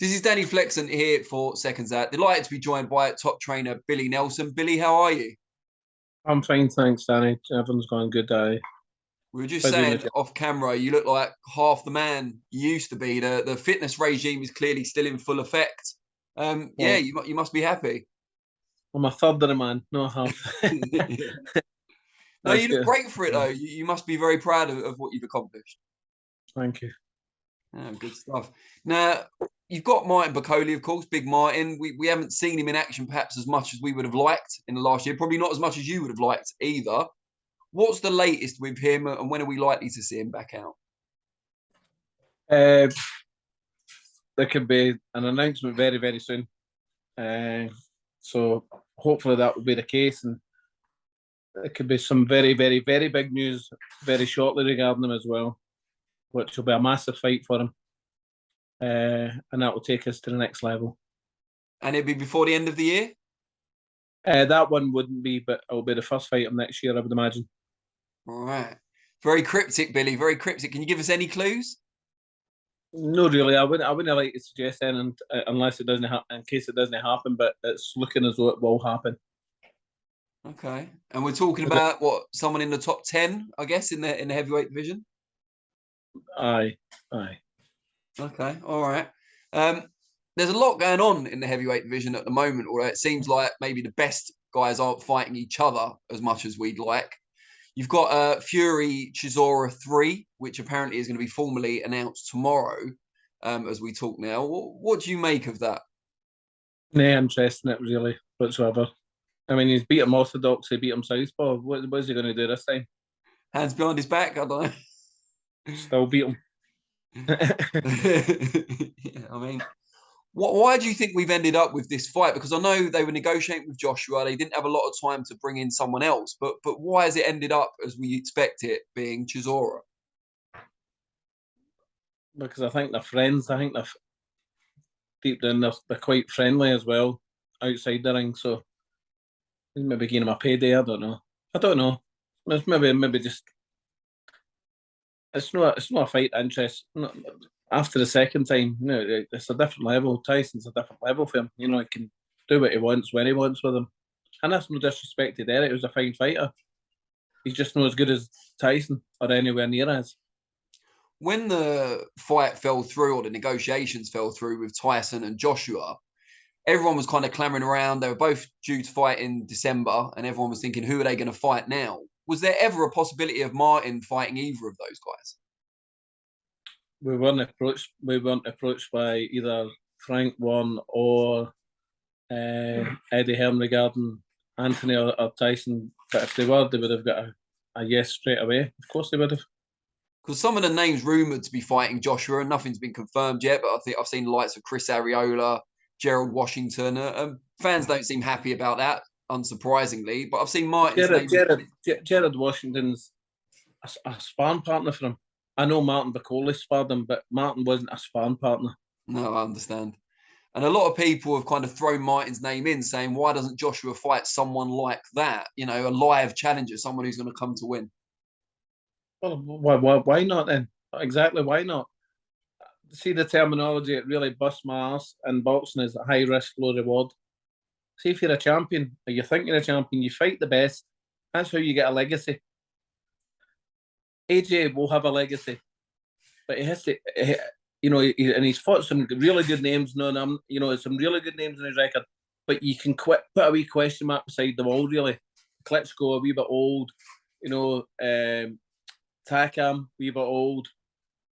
This is Danny Flexon here for SecondsOut. Delighted to be joined by top trainer Billy Nelson. Billy, how are you? I'm fine, thanks, Danny. Everyone's going good day. We were just Busy in the saying gym. off camera, you look like half the man you used to be. The fitness regime is clearly still in full effect. Yeah, Well, you must be happy. I'm a third of the man, not half. No, That's you look good. great for it though. You must be very proud of what you've accomplished. Thank you. Oh, good stuff. Now, you've got Martin Bakole, of course, big Martin. We haven't seen him in action perhaps as much as we would have liked in the last year. Probably not as much as you would have liked either. What's the latest with him, and when are we likely to see him back out? Uh, there could be an announcement very, very soon. So hopefully that will be the case, and there could be some very, very, very big news very shortly regarding him as well, which will be a massive fight for him, and that will take us to the next level. And it'll be before the end of the year? That one wouldn't be, but it'll be the first fight of next year, I would imagine. All right. Very cryptic, Billy. Very cryptic. Can you give us any clues? No, really, I wouldn't like to suggest anything unless it doesn't happen. In case it doesn't happen, but it's looking as though it will happen. Okay. And we're talking about what, someone in the top 10, I guess, in the heavyweight division? Aye, aye. Okay. All right. There's a lot going on in the heavyweight division at the moment, although it seems like maybe the best guys aren't fighting each other as much as we'd like. You've got Fury Chisora 3, which apparently is going to be formally announced tomorrow as we talk now. What do you make of that? No interest in it really whatsoever. I mean, he's beat him orthodox, he beat him southpaw. What is he going to do this time? Hands behind his back? I don't know. Still beat him. Yeah, I mean, why do you think we've ended up with this fight? Because I know they were negotiating with Joshua. They didn't have a lot of time to bring in someone else. But why has it ended up as we expect it, being Chisora? Because I think they're friends. I think they're deep down they're quite friendly as well outside the ring. So he's maybe giving him a payday. I don't know. It's maybe just it's not a fight interest. After the second time, it's a different level. Tyson's a different level for him. He can do what he wants when he wants with him. And that's no disrespect to Dereck. He was a fine fighter. He's just not as good as Tyson or anywhere near as. When the fight fell through or the negotiations fell through with Tyson and Joshua, everyone was kind of clamoring around. They were both due to fight in December, and everyone was thinking, who are they going to fight now? Was there ever a possibility of Martin fighting either of those guys? We weren't approached. We weren't approached by either Frank Warren or Eddie Hearn regarding Anthony or Tyson. But if they were, they would have got a yes straight away. Of course, they would have. Because some of the names rumoured to be fighting Joshua, and nothing's been confirmed yet, but I think I've seen the likes of Chris Arreola, Gerald Washington. Fans don't seem happy about that, unsurprisingly. But I've seen Martin's name. Gerald Washington's a sparring partner for him. I know Martin Bakole sparred him, but Martin wasn't a sparring partner. No, I understand. And a lot of people have kind of thrown Martin's name in, saying, why doesn't Joshua fight someone like that? A live challenger, someone who's going to come to win. Well, why not then? Exactly, why not? See the terminology, it really busts my ass. And boxing is a high risk, low reward. See, if you're a champion, or you think you're a champion, you fight the best. That's how you get a legacy. AJ will have a legacy, but he has to, and he's fought some really good names. Some really good names in his record. But you can put a wee question mark beside them all, really. Klitschko, a wee bit old. Takam, a wee bit old.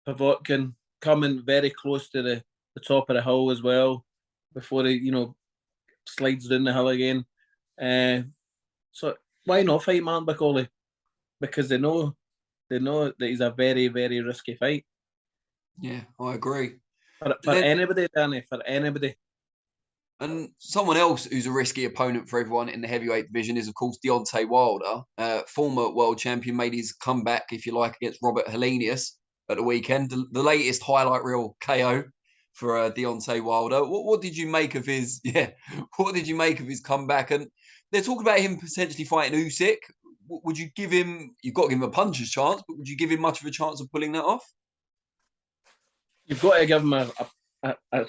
Pavotkin coming very close to the top of the hill as well before he, slides down the hill again. So why not fight Martin Bakole? Because they know that he's a very, very risky fight. Yeah, I agree. For anybody, Danny, for anybody. And someone else who's a risky opponent for everyone in the heavyweight division is, of course, Deontay Wilder. Former world champion, made his comeback, if you like, against Robert Helenius at the weekend. The latest highlight reel KO for Deontay Wilder. What did you make of his? Yeah, what did you make of his comeback? And they're talking about him potentially fighting Usyk. Would you give him? You've got to give him a puncher's chance, but would you give him much of a chance of pulling that off? You've got to give him a a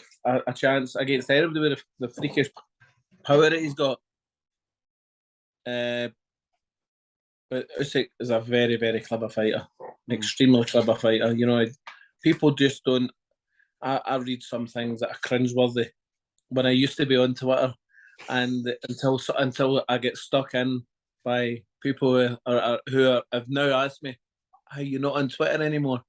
chance against anybody with the freakish power that he's got. But Usyk is a very, very clever fighter, extremely clever fighter. You know, people just don't. I read some things that are cringeworthy when I used to be on Twitter, and until I get stuck in by people who have now asked me, "Are you not on Twitter anymore?"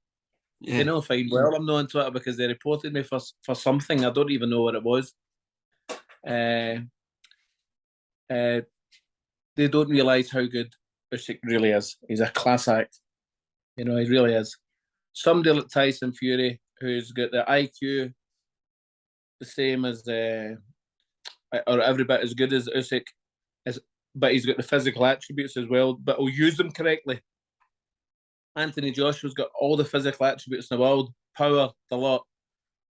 Yeah. They know fine well I'm not on Twitter because they reported me for something. I don't even know what it was. They don't realise how good Usyk really is. He's a class act. You know, he really is. Somebody like Tyson Fury, who's got the IQ the same as or every bit as good as Usyk, but he's got the physical attributes as well, but he'll use them correctly. Anthony Joshua's got all the physical attributes in the world, power, the lot,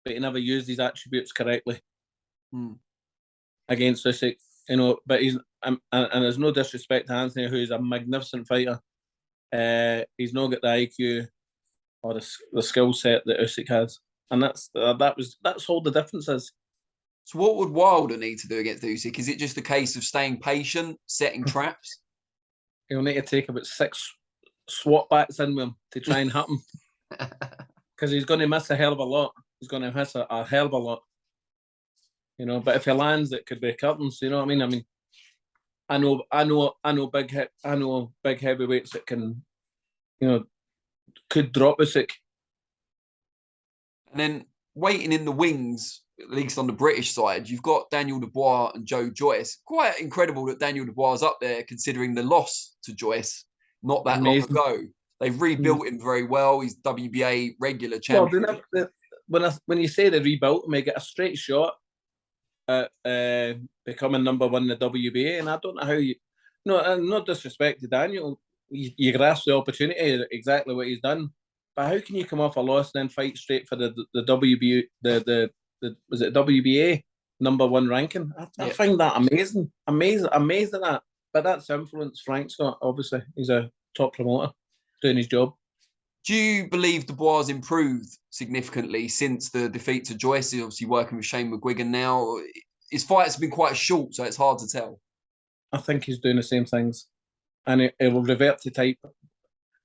but he never used these attributes correctly against Usyk. You know, but he's and there's no disrespect to Anthony, who's a magnificent fighter. He's not got the IQ or the skill set that Usyk has, and that's all the difference is. So what would Wilder need to do against Usyk? Is it just a case of staying patient, setting traps? He'll need to take about 6 swat bats in with him to try and hit him, because he's going to miss a hell of a lot. He's going to miss a hell of a lot. You know, but if he lands, it could be curtains. You know what I mean? I mean, I know big heavyweights that can, you know, could drop Usyk. And then waiting in the wings, at least on the British side, you've got Daniel Dubois and Joe Joyce. Quite incredible that Daniel Dubois is up there, considering the loss to Joyce not that long ago. They've rebuilt him very well. He's WBA regular champion. Well, when you say they rebuilt him, he get a straight shot at becoming number 1 in the WBA, and I don't know how you. No disrespect to Daniel, you grasp the opportunity, exactly what he's done. But how can you come off a loss and then fight straight for the WBA, was it WBA number 1 ranking? I find that amazing at that. But that's influence Frank's got. Obviously, he's a top promoter doing his job. Do you believe Dubois improved significantly since the defeat to Joyce? He's obviously working with Shane McGuigan now. His fights have been quite short, so it's hard to tell. I think he's doing the same things, and it will revert to type.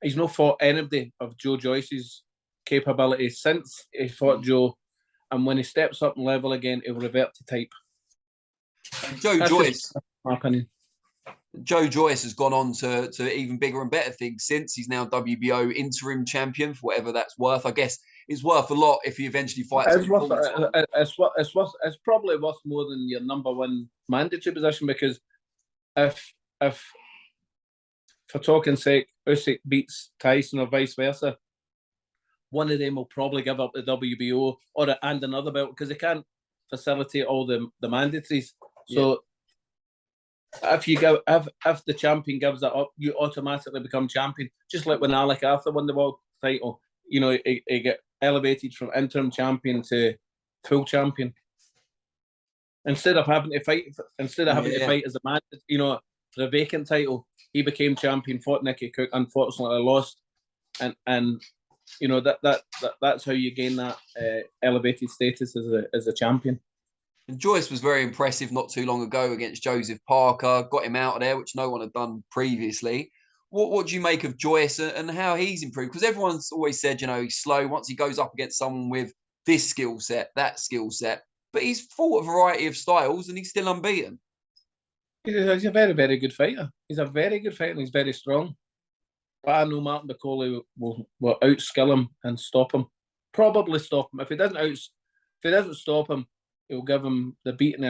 He's not fought anybody of Joe Joyce's capabilities since he fought Joe, and when he steps up in level again, he'll revert to type. Joe Joyce, my opinion. Joe Joyce has gone on to even bigger and better things since. He's now WBO interim champion, for whatever that's worth. I guess it's worth a lot if he eventually fights. It's probably worth more than your number 1 mandatory position, because if for talking sake, Usyk beats Tyson or vice versa, one of them will probably give up the WBO and another belt, because they can't facilitate all the mandatories. So if the champion gives that up, you automatically become champion. Just like when Alec Arthur won the world title, you know, he get elevated from interim champion to full champion. Instead of having to fight as a man, you know, for a vacant title, he became champion, fought Nicky Cook, unfortunately lost, and you know that's how you gain that elevated status as a champion. And Joyce was very impressive not too long ago against Joseph Parker, got him out of there, which no one had done previously. What do you make of Joyce and how he's improved? Because everyone's always said, you know, he's slow once he goes up against someone with this skill set, that skill set. But he's fought a variety of styles and he's still unbeaten. He's a very, very good fighter. He's a very good fighter and he's very strong. But I know Martin Bakole will outskill him and stop him. Probably stop him. If he doesn't stop him, he'll give him the beating.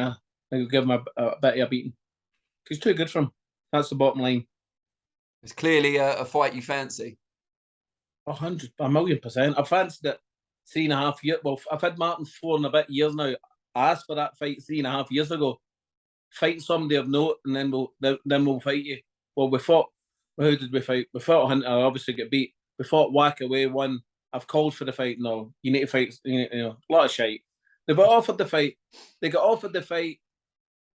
He'll give him a bit of a beating. He's too good for him. That's the bottom line. It's clearly a fight you fancy. 1,000,000%. I've fancied it 3.5 years. Well, I've had Martin 4 and a bit years now. I asked for that fight 3.5 years ago. Fight somebody of note, and then we'll fight you. Well, we fought. Who did we fight? We fought Hunter. I obviously got beat. We fought Whack Away. Won. I've called for the fight. No, you need to fight. You know, a lot of shite. They got offered the fight.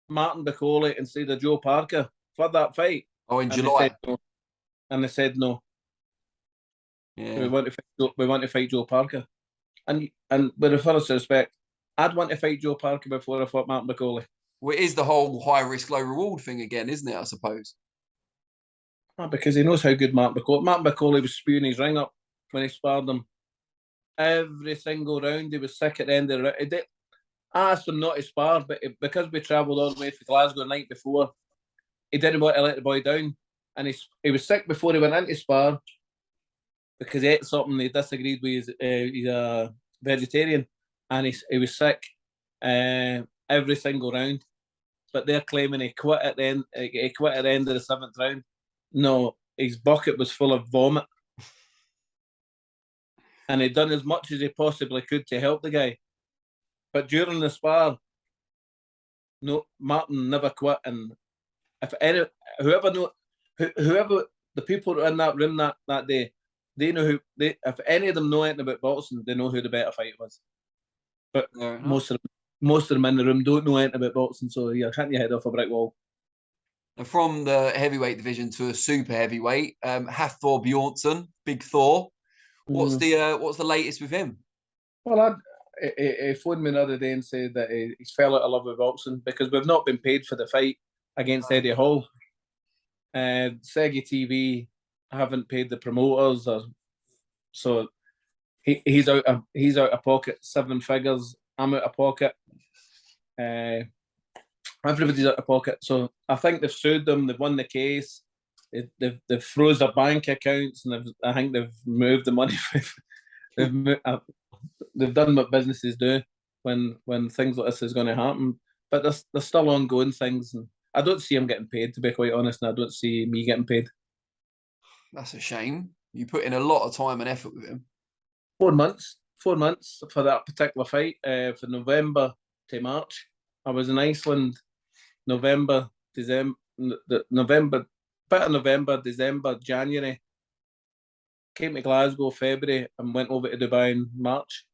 Martin Bakole instead of Joe Parker for that fight. Oh, in July. They said no. Yeah. We want to fight Joe Parker, and with the fullest respect, I'd want to fight Joe Parker before I fought Martin Bakole. Well, it is the whole high risk, low reward thing again, isn't it? I suppose. Because he knows how good Martin Bakole was spewing his ring up when he sparred him. Every single round, he was sick at the end of the round. I asked him not to spar, but because we travelled all the way to Glasgow the night before, he didn't want to let the boy down. And he was sick before he went into spar because he ate something he disagreed with. He's a vegetarian, and he was sick every single round. But they're claiming he quit at the end. He quit at the end of the 7th round. No, his bucket was full of vomit, and he'd done as much as he possibly could to help the guy. But during the spar, no, Martin never quit. And if whoever the people that were in that room that day, they know if any of them know anything about boxing, they know who the better fight was. But most of them in the room don't know anything about boxing, so you're hitting your head off a brick wall. And from the heavyweight division to a super heavyweight, Hafthor Bjornsson, Big Thor. What's the latest with him? Well, he phoned me the other day and said that he's fell out of love with boxing because we've not been paid for the fight against Eddie Hall. Segi TV haven't paid the promoters, so he's out of pocket 7 figures. I'm out of pocket. Everybody's out of pocket. So I think they've sued them. They've won the case. They've froze their bank accounts, and I think they've moved the money. They've done what businesses do when things like this is going to happen. But there's still ongoing things, and I don't see him getting paid, to be quite honest, and I don't see me getting paid. That's a shame. You put in a lot of time and effort with him. 4 months. 4 months for that particular fight, for November to March. I was in Iceland, November, December, December, January. Came to Glasgow, February, and went over to Dubai in March.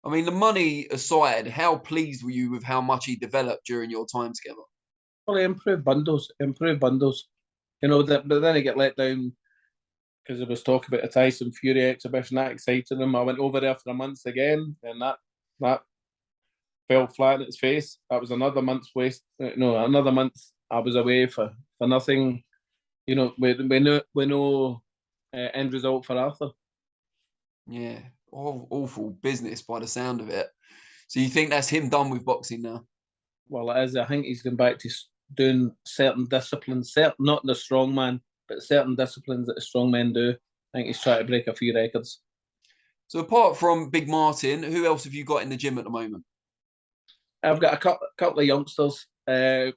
I mean, the money aside, how pleased were you with how much he developed during your time together? Well, he improved bundles. You know, but then he get let down because there was talk about a Tyson Fury exhibition. That excited him. I went over there for a month again, and that fell flat in its face. That was another month's waste. No, another month I was away for nothing. You know, we know end result for Arthur. Yeah, awful business by the sound of it. So you think that's him done with boxing now? Well, it is. I think he's going back to doing certain disciplines, not the strongman, but certain disciplines that the strongmen do. I think he's trying to break a few records. So apart from Big Martin, who else have you got in the gym at the moment? I've got a couple of youngsters that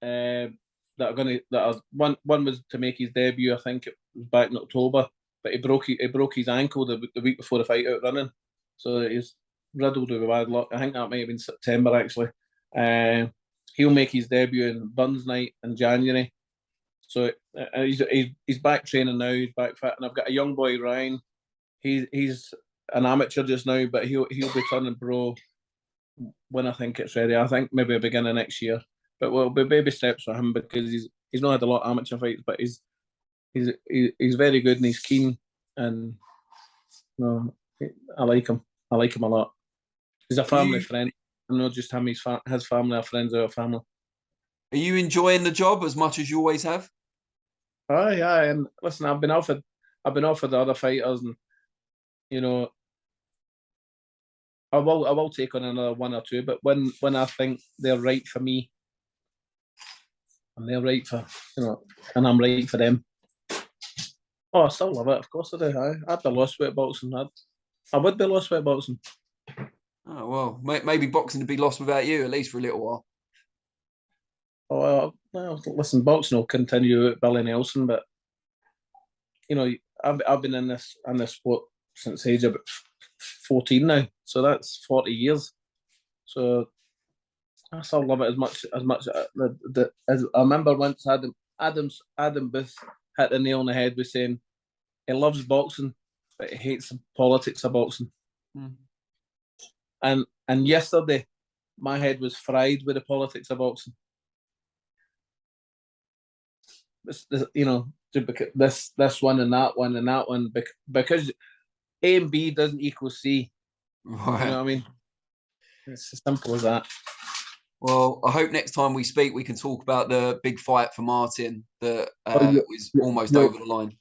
are going to. One was to make his debut. I think it was back in October, but he broke his ankle the week before the fight out running, so he's riddled with bad luck. I think that might have been September actually. He'll make his debut in Burns Night in January. So he's back training now. He's back fit, and I've got a young boy Ryan. He's an amateur just now, but he'll be turning pro when I think it's ready. I think maybe a beginning next year. But we'll be baby steps for him because he's not had a lot of amateur fights, but he's very good and he's keen, and no, I like him. I like him a lot. He's a family friend. I'm not just him. His family are friends of our family. Are you enjoying the job as much as you always have? Aye. And listen, I've been offered the other fighters, and you know, I will take on another one or two. But when I think they're right for me, and they're right for and I'm right for them. Oh, I still love it. Of course I do. I'd be lost with boxing. I would be lost with boxing. Oh well, maybe boxing would be lost without you, at least for a little while. Oh well, listen, boxing will continue with Billy Nelson, but you know, I've been in this sport since the age of 14 now, so that's 40 years. So I still love it as much as I remember once Adam Booth hit the nail on the head with saying he loves boxing, but he hates the politics of boxing. And yesterday, my head was fried with the politics of boxing. This one and that one, because A and B doesn't equal C. Right. You know what I mean? It's as simple as that. Well, I hope next time we speak, we can talk about the big fight for Martin that was almost over the line.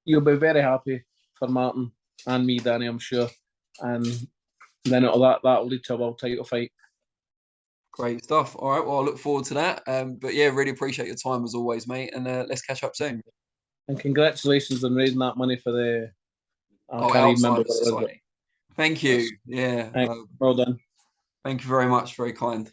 You'll be very happy for Martin and me, Danny, I'm sure. And then that'll lead to a world title fight. Great stuff. All right. Well, I look forward to that. But yeah, really appreciate your time as always, mate. And let's catch up soon. And congratulations on raising that money for the Alzheimer's Society. Thank you. Yeah. Well done. Thank you very much. Very kind.